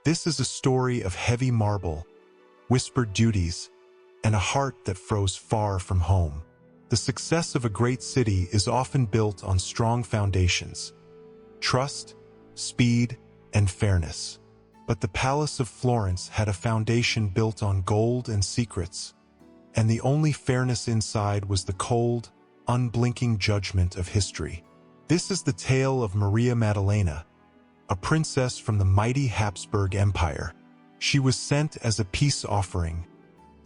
This is a story of heavy marble, whispered duties, and a heart that froze far from home. The success of a great city is often built on strong foundations: trust, speed, and fairness. But the Palace of Florence had a foundation built on gold and secrets, and the only fairness inside was the cold, unblinking judgment of history. This is the tale of Maria Maddalena, a princess from the mighty Habsburg Empire. She was sent as a peace offering,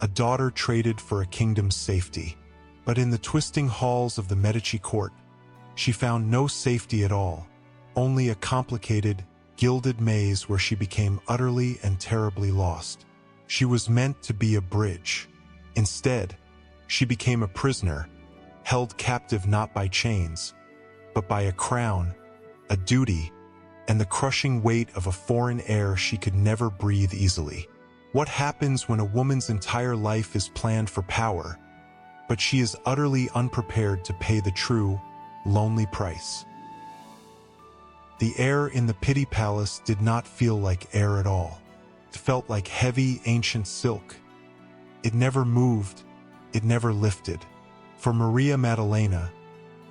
a daughter traded for a kingdom's safety. But in the twisting halls of the Medici court, she found no safety at all, only a complicated, gilded maze where she became utterly and terribly lost. She was meant to be a bridge. Instead, she became a prisoner, held captive not by chains, but by a crown, a duty, and the crushing weight of a foreign air she could never breathe easily. What happens when a woman's entire life is planned for power, but she is utterly unprepared to pay the true, lonely price? The air in the Pity Palace did not feel like air at all. It felt like heavy, ancient silk. It never moved, it never lifted. For Maria Maddalena,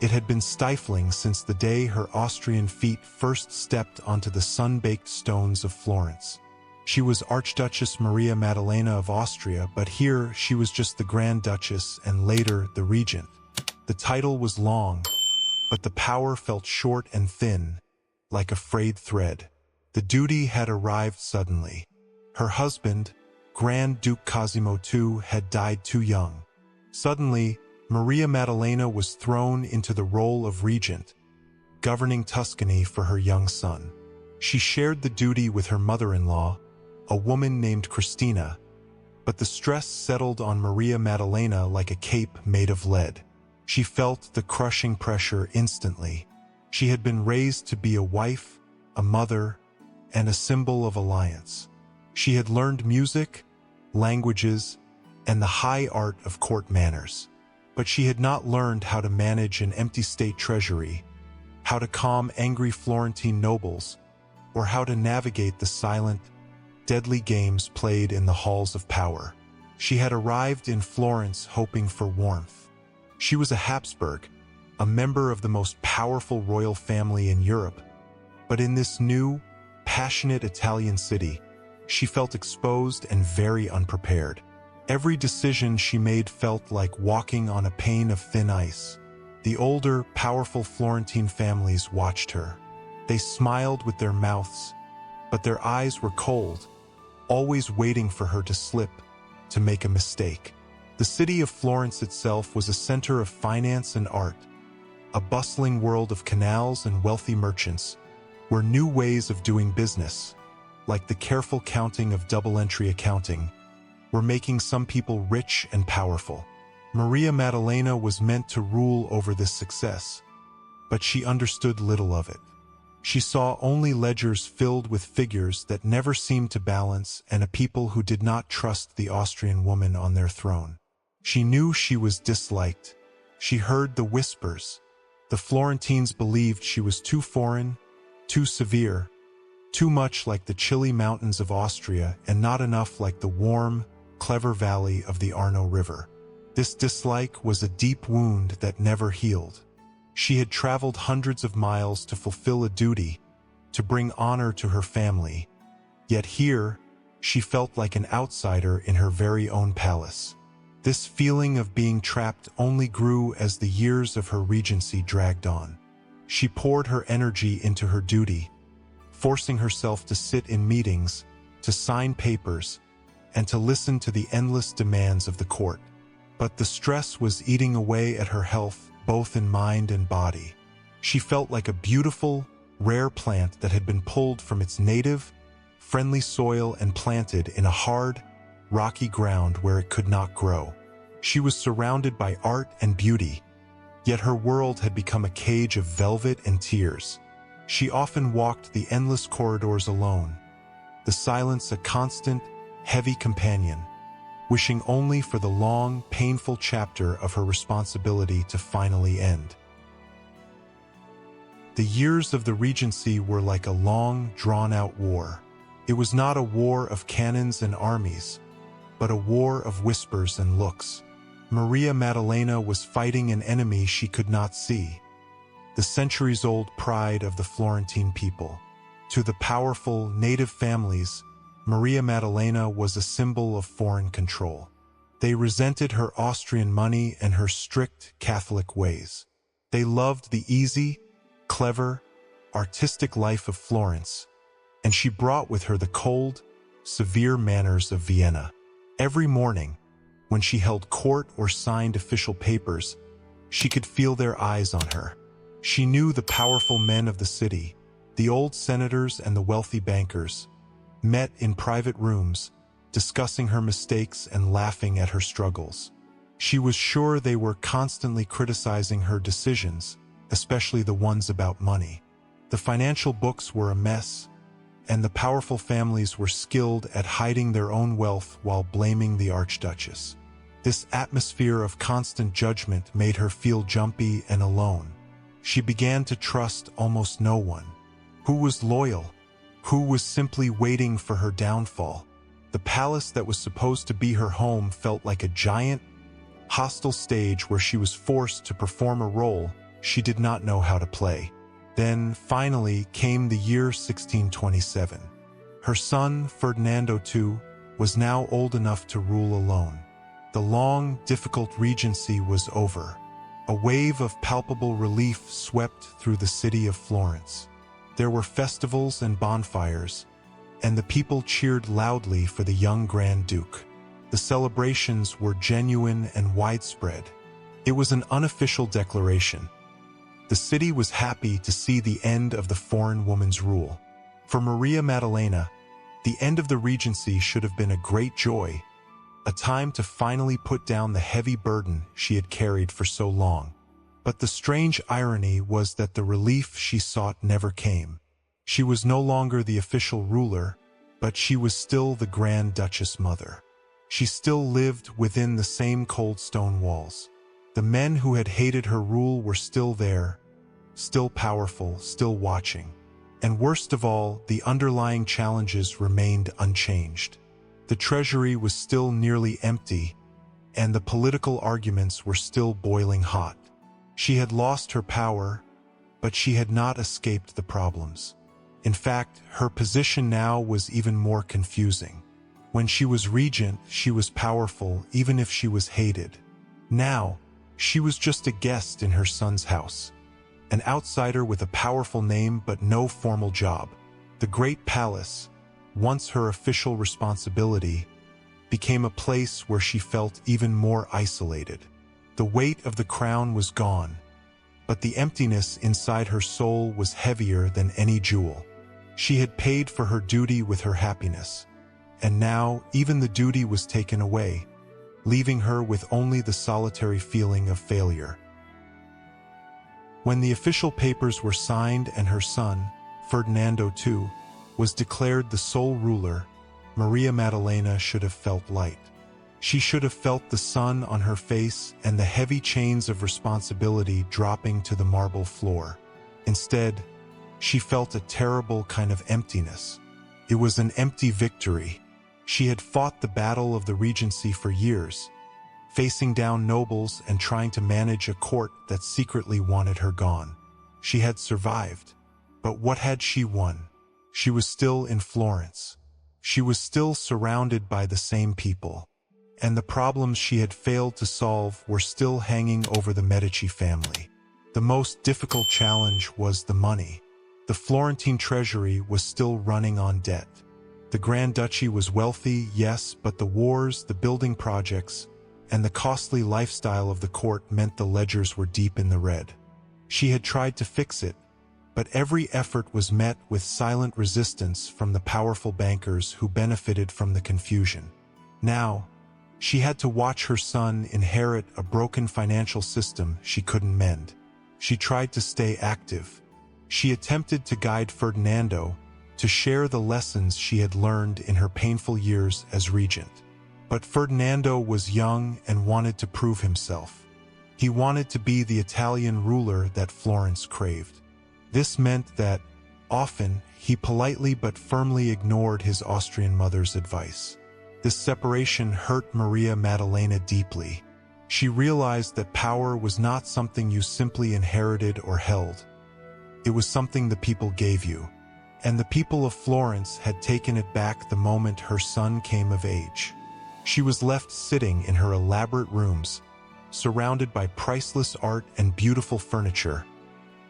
it had been stifling since the day her Austrian feet first stepped onto the sun-baked stones of Florence. She was Archduchess Maria Maddalena of Austria, but here she was just the Grand Duchess and later the Regent. The title was long, but the power felt short and thin, like a frayed thread. The duty had arrived suddenly. Her husband, Grand Duke Cosimo II, had died too young. Suddenly, Maria Maddalena was thrown into the role of regent, governing Tuscany for her young son. She shared the duty with her mother-in-law, a woman named Christina, but the stress settled on Maria Maddalena like a cape made of lead. She felt the crushing pressure instantly. She had been raised to be a wife, a mother, and a symbol of alliance. She had learned music, languages, and the high art of court manners. But she had not learned how to manage an empty state treasury, how to calm angry Florentine nobles, or how to navigate the silent, deadly games played in the halls of power. She had arrived in Florence hoping for warmth. She was a Habsburg, a member of the most powerful royal family in Europe. But in this new, passionate Italian city, she felt exposed and very unprepared. Every decision she made felt like walking on a pane of thin ice. The older, powerful Florentine families watched her. They smiled with their mouths, but their eyes were cold, always waiting for her to slip, to make a mistake. The city of Florence itself was a center of finance and art, a bustling world of canals and wealthy merchants, where new ways of doing business, like the careful counting of double-entry accounting, were making some people rich and powerful. Maria Maddalena was meant to rule over this success, but she understood little of it. She saw only ledgers filled with figures that never seemed to balance and a people who did not trust the Austrian woman on their throne. She knew she was disliked. She heard the whispers. The Florentines believed she was too foreign, too severe, too much like the chilly mountains of Austria and not enough like the warm, clever valley of the Arno River. This dislike was a deep wound that never healed. She had traveled hundreds of miles to fulfill a duty, to bring honor to her family. Yet here, she felt like an outsider in her very own palace. This feeling of being trapped only grew as the years of her regency dragged on. She poured her energy into her duty, forcing herself to sit in meetings, to sign papers, and to listen to the endless demands of the court. But the stress was eating away at her health, both in mind and body. She felt like a beautiful, rare plant that had been pulled from its native, friendly soil and planted in a hard, rocky ground where it could not grow. She was surrounded by art and beauty, yet her world had become a cage of velvet and tears. She often walked the endless corridors alone, the silence a constant, heavy companion, wishing only for the long, painful chapter of her responsibility to finally end. The years of the Regency were like a long, drawn-out war. It was not a war of cannons and armies, but a war of whispers and looks. Maria Maddalena was fighting an enemy she could not see, the centuries-old pride of the Florentine people. To the powerful native families, Maria Maddalena was a symbol of foreign control. They resented her Austrian money and her strict Catholic ways. They loved the easy, clever, artistic life of Florence, and she brought with her the cold, severe manners of Vienna. Every morning, when she held court or signed official papers, she could feel their eyes on her. She knew the powerful men of the city, the old senators and the wealthy bankers, met in private rooms, discussing her mistakes and laughing at her struggles. She was sure they were constantly criticizing her decisions, especially the ones about money. The financial books were a mess, and the powerful families were skilled at hiding their own wealth while blaming the Archduchess. This atmosphere of constant judgment made her feel jumpy and alone. She began to trust almost no one. Who was loyal? Who was simply waiting for her downfall? The palace that was supposed to be her home felt like a giant, hostile stage where she was forced to perform a role she did not know how to play. Then, finally, came the year 1627. Her son, Ferdinando II, was now old enough to rule alone. The long, difficult regency was over. A wave of palpable relief swept through the city of Florence. There were festivals and bonfires, and the people cheered loudly for the young Grand Duke. The celebrations were genuine and widespread. It was an unofficial declaration. The city was happy to see the end of the foreign woman's rule. For Maria Maddalena, the end of the regency should have been a great joy, a time to finally put down the heavy burden she had carried for so long. But the strange irony was that the relief she sought never came. She was no longer the official ruler, but she was still the Grand Duchess mother. She still lived within the same cold stone walls. The men who had hated her rule were still there, still powerful, still watching. And worst of all, the underlying challenges remained unchanged. The treasury was still nearly empty, and the political arguments were still boiling hot. She had lost her power, but she had not escaped the problems. In fact, her position now was even more confusing. When she was regent, she was powerful even if she was hated. Now, she was just a guest in her son's house, an outsider with a powerful name but no formal job. The great palace, once her official responsibility, became a place where she felt even more isolated. The weight of the crown was gone, but the emptiness inside her soul was heavier than any jewel. She had paid for her duty with her happiness, and now even the duty was taken away, leaving her with only the solitary feeling of failure. When the official papers were signed and her son, Ferdinando II, was declared the sole ruler, Maria Maddalena should have felt light. She should have felt the sun on her face and the heavy chains of responsibility dropping to the marble floor. Instead, she felt a terrible kind of emptiness. It was an empty victory. She had fought the battle of the regency for years, facing down nobles and trying to manage a court that secretly wanted her gone. She had survived. But what had she won? She was still in Florence. She was still surrounded by the same people. And the problems she had failed to solve were still hanging over the Medici family. The most difficult challenge was the money. The Florentine treasury was still running on debt. The Grand Duchy was wealthy, yes, but the wars, the building projects, and the costly lifestyle of the court meant the ledgers were deep in the red. She had tried to fix it, but every effort was met with silent resistance from the powerful bankers who benefited from the confusion. Now, she had to watch her son inherit a broken financial system she couldn't mend. She tried to stay active. She attempted to guide Ferdinando, to share the lessons she had learned in her painful years as regent. But Ferdinando was young and wanted to prove himself. He wanted to be the Italian ruler that Florence craved. This meant that, often, he politely but firmly ignored his Austrian mother's advice. This separation hurt Maria Maddalena deeply. She realized that power was not something you simply inherited or held. It was something the people gave you. And the people of Florence had taken it back the moment her son came of age. She was left sitting in her elaborate rooms, surrounded by priceless art and beautiful furniture,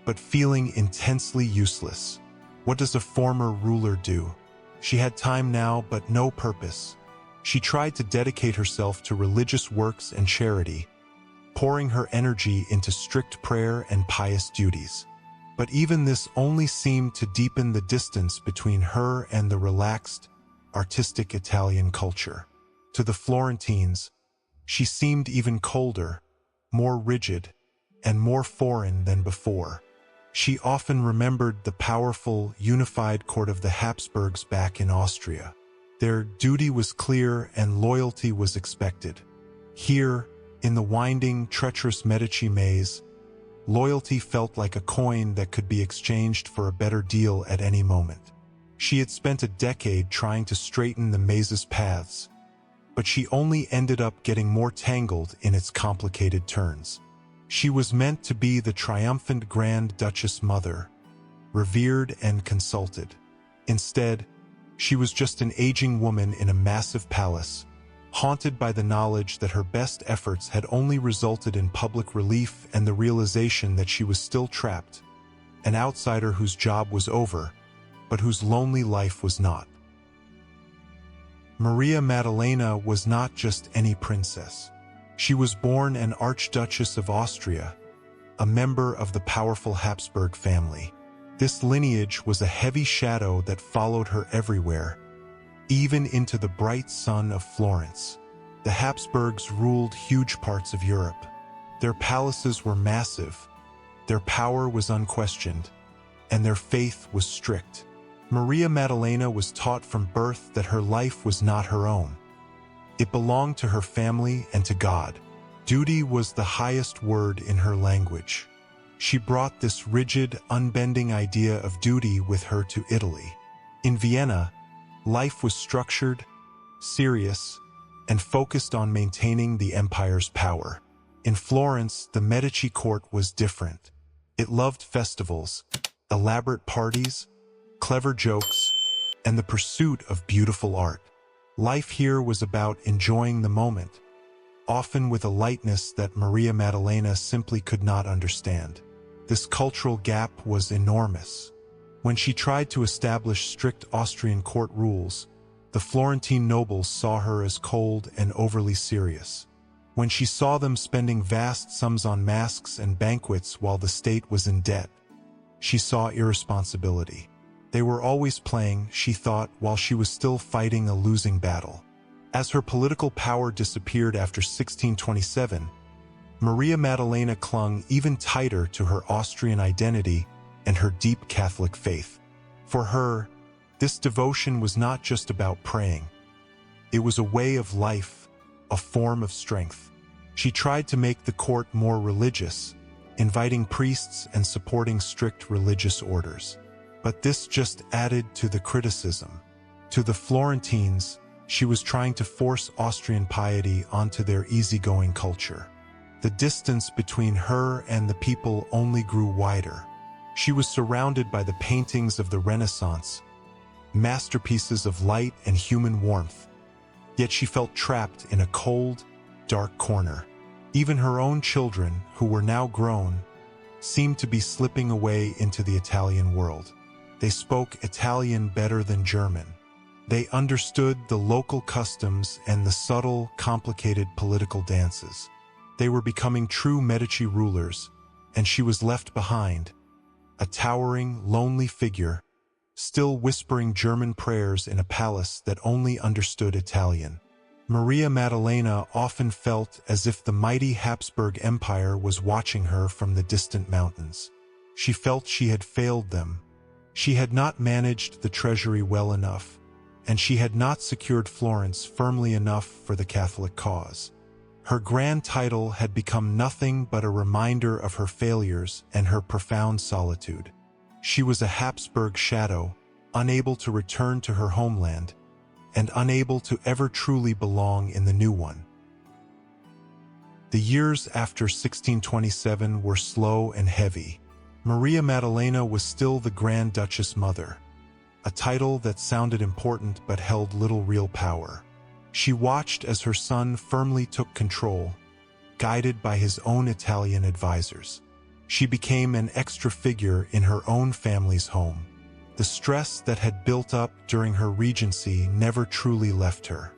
but feeling intensely useless. What does a former ruler do? She had time now, but no purpose. She tried to dedicate herself to religious works and charity, pouring her energy into strict prayer and pious duties. But even this only seemed to deepen the distance between her and the relaxed, artistic Italian culture. To the Florentines, she seemed even colder, more rigid, and more foreign than before. She often remembered the powerful, unified court of the Habsburgs back in Austria. Their duty was clear and loyalty was expected. Here, in the winding, treacherous Medici maze, loyalty felt like a coin that could be exchanged for a better deal at any moment. She had spent a decade trying to straighten the maze's paths, but she only ended up getting more tangled in its complicated turns. She was meant to be the triumphant Grand Duchess mother, revered and consulted. Instead, she was just an aging woman in a massive palace, haunted by the knowledge that her best efforts had only resulted in public relief and the realization that she was still trapped, an outsider whose job was over, but whose lonely life was not. Maria Maddalena was not just any princess. She was born an Archduchess of Austria, a member of the powerful Habsburg family. This lineage was a heavy shadow that followed her everywhere, even into the bright sun of Florence. The Habsburgs ruled huge parts of Europe. Their palaces were massive, their power was unquestioned, and their faith was strict. Maria Maddalena was taught from birth that her life was not her own. It belonged to her family and to God. Duty was the highest word in her language. She brought this rigid, unbending idea of duty with her to Italy. In Vienna, life was structured, serious, and focused on maintaining the empire's power. In Florence, the Medici court was different. It loved festivals, elaborate parties, clever jokes, and the pursuit of beautiful art. Life here was about enjoying the moment, often with a lightness that Maria Maddalena simply could not understand. This cultural gap was enormous. When she tried to establish strict Austrian court rules, the Florentine nobles saw her as cold and overly serious. When she saw them spending vast sums on masks and banquets while the state was in debt, she saw irresponsibility. They were always playing, she thought, while she was still fighting a losing battle. As her political power disappeared after 1627, Maria Maddalena clung even tighter to her Austrian identity and her deep Catholic faith. For her, this devotion was not just about praying. It was a way of life, a form of strength. She tried to make the court more religious, inviting priests and supporting strict religious orders. But this just added to the criticism. To the Florentines, she was trying to force Austrian piety onto their easygoing culture. The distance between her and the people only grew wider. She was surrounded by the paintings of the Renaissance, masterpieces of light and human warmth, yet she felt trapped in a cold, dark corner. Even her own children, who were now grown, seemed to be slipping away into the Italian world. They spoke Italian better than German. They understood the local customs and the subtle, complicated political dances. They were becoming true Medici rulers, and she was left behind, a towering, lonely figure, still whispering German prayers in a palace that only understood Italian. Maria Maddalena often felt as if the mighty Habsburg Empire was watching her from the distant mountains. She felt she had failed them. She had not managed the treasury well enough, and she had not secured Florence firmly enough for the Catholic cause. Her grand title had become nothing but a reminder of her failures and her profound solitude. She was a Habsburg shadow, unable to return to her homeland, and unable to ever truly belong in the new one. The years after 1627 were slow and heavy. Maria Maddalena was still the Grand Duchess Mother, a title that sounded important but held little real power. She watched as her son firmly took control, guided by his own Italian advisors. She became an extra figure in her own family's home. The stress that had built up during her regency never truly left her.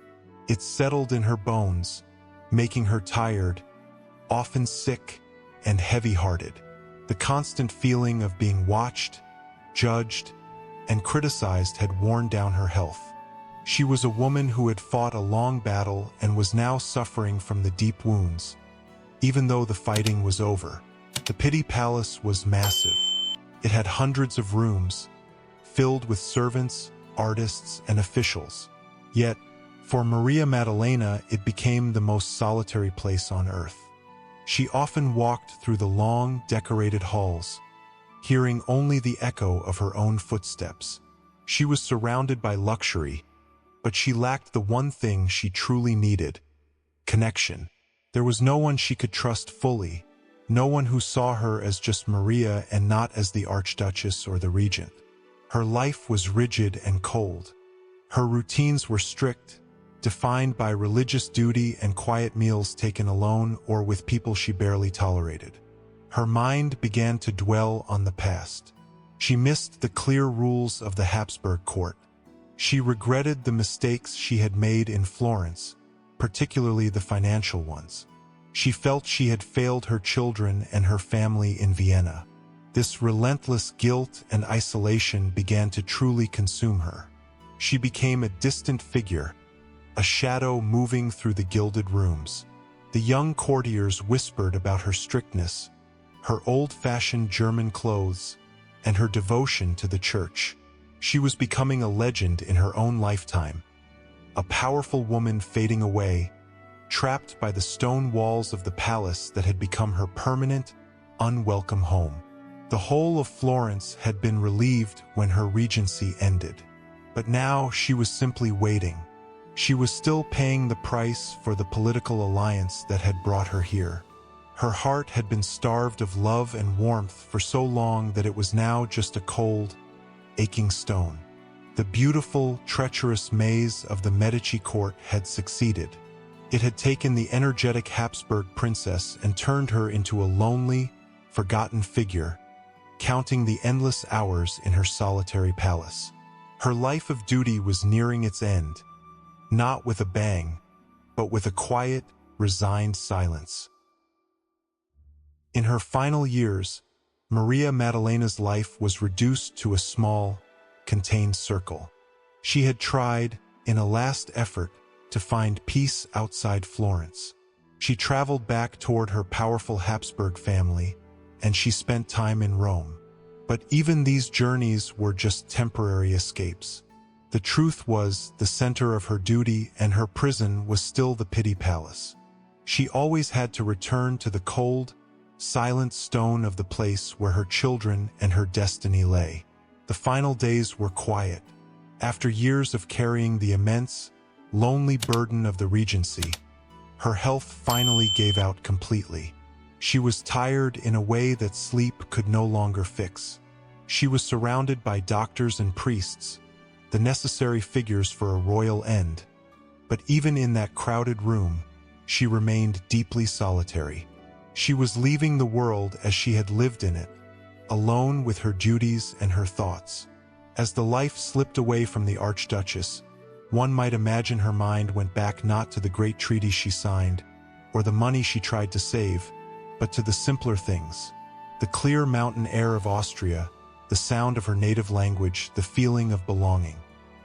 It settled in her bones, making her tired, often sick, and heavy-hearted. The constant feeling of being watched, judged, and criticized had worn down her health. She was a woman who had fought a long battle and was now suffering from the deep wounds. Even though the fighting was over, the Pitti Palace was massive. It had hundreds of rooms, filled with servants, artists, and officials. Yet, for Maria Maddalena, it became the most solitary place on earth. She often walked through the long, decorated halls, hearing only the echo of her own footsteps. She was surrounded by luxury, but she lacked the one thing she truly needed: connection. There was no one she could trust fully, no one who saw her as just Maria and not as the Archduchess or the Regent. Her life was rigid and cold. Her routines were strict, defined by religious duty and quiet meals taken alone or with people she barely tolerated. Her mind began to dwell on the past. She missed the clear rules of the Habsburg court. She regretted the mistakes she had made in Florence, particularly the financial ones. She felt she had failed her children and her family in Vienna. This relentless guilt and isolation began to truly consume her. She became a distant figure, a shadow moving through the gilded rooms. The young courtiers whispered about her strictness, her old-fashioned German clothes, and her devotion to the church. She was becoming a legend in her own lifetime, a powerful woman fading away, trapped by the stone walls of the palace that had become her permanent, unwelcome home. The whole of Florence had been relieved when her regency ended. But now she was simply waiting. She was still paying the price for the political alliance that had brought her here. Her heart had been starved of love and warmth for so long that it was now just a cold, aching stone. The beautiful, treacherous maze of the Medici court had succeeded. It had taken the energetic Habsburg princess and turned her into a lonely, forgotten figure, counting the endless hours in her solitary palace. Her life of duty was nearing its end, not with a bang, but with a quiet, resigned silence. In her final years, Maria Maddalena's life was reduced to a small, contained circle. She had tried, in a last effort, to find peace outside Florence. She traveled back toward her powerful Habsburg family, and she spent time in Rome. But even these journeys were just temporary escapes. The truth was, the center of her duty and her prison was still the Pitti Palace. She always had to return to the cold, silent stone of the place where her children and her destiny lay. The final days were quiet. After years of carrying the immense, lonely burden of the regency, her health finally gave out completely. She was tired in a way that sleep could no longer fix. She was surrounded by doctors and priests, the necessary figures for a royal end. But even in that crowded room, she remained deeply solitary. She was leaving the world as she had lived in it, alone with her duties and her thoughts. As the life slipped away from the Archduchess, one might imagine her mind went back not to the great treaties she signed, or the money she tried to save, but to the simpler things. The clear mountain air of Austria, the sound of her native language, the feeling of belonging.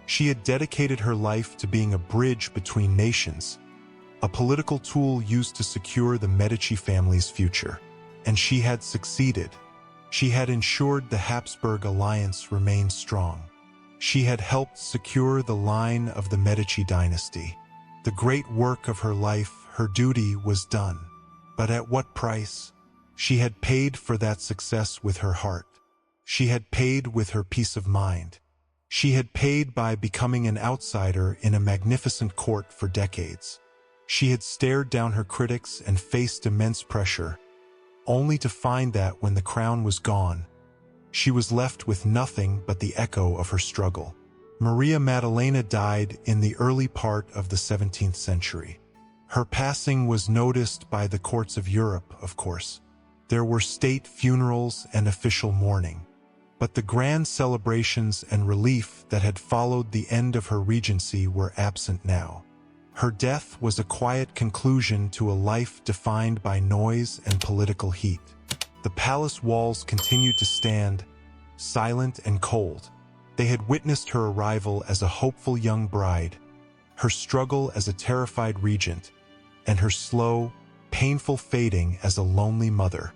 She had dedicated her life to being a bridge between nations, a political tool used to secure the Medici family's future. And she had succeeded. She had ensured the Habsburg alliance remained strong. She had helped secure the line of the Medici dynasty. The great work of her life, her duty, was done. But at what price? She had paid for that success with her heart. She had paid with her peace of mind. She had paid by becoming an outsider in a magnificent court for decades. She had stared down her critics and faced immense pressure, only to find that when the crown was gone, she was left with nothing but the echo of her struggle. Maria Maddalena died in the early part of the 17th century. Her passing was noticed by the courts of Europe, of course. There were state funerals and official mourning. But the grand celebrations and relief that had followed the end of her regency were absent now. Her death was a quiet conclusion to a life defined by noise and political heat. The palace walls continued to stand, silent and cold. They had witnessed her arrival as a hopeful young bride, her struggle as a terrified regent, and her slow, painful fading as a lonely mother.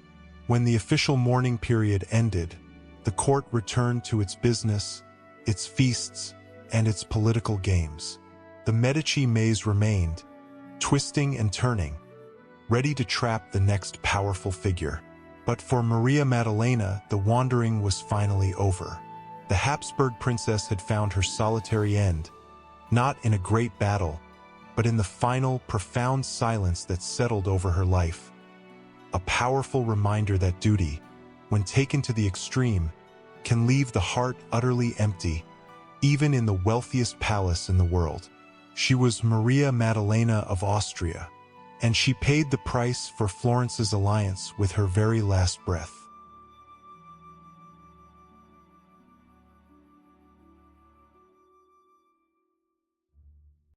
When the official mourning period ended, the court returned to its business, its feasts, and its political games. The Medici maze remained, twisting and turning, ready to trap the next powerful figure. But for Maria Maddalena, the wandering was finally over. The Habsburg princess had found her solitary end, not in a great battle, but in the final, profound silence that settled over her life. A powerful reminder that duty, when taken to the extreme, can leave the heart utterly empty, even in the wealthiest palace in the world. She was Maria Maddalena of Austria, and she paid the price for Florence's alliance with her very last breath.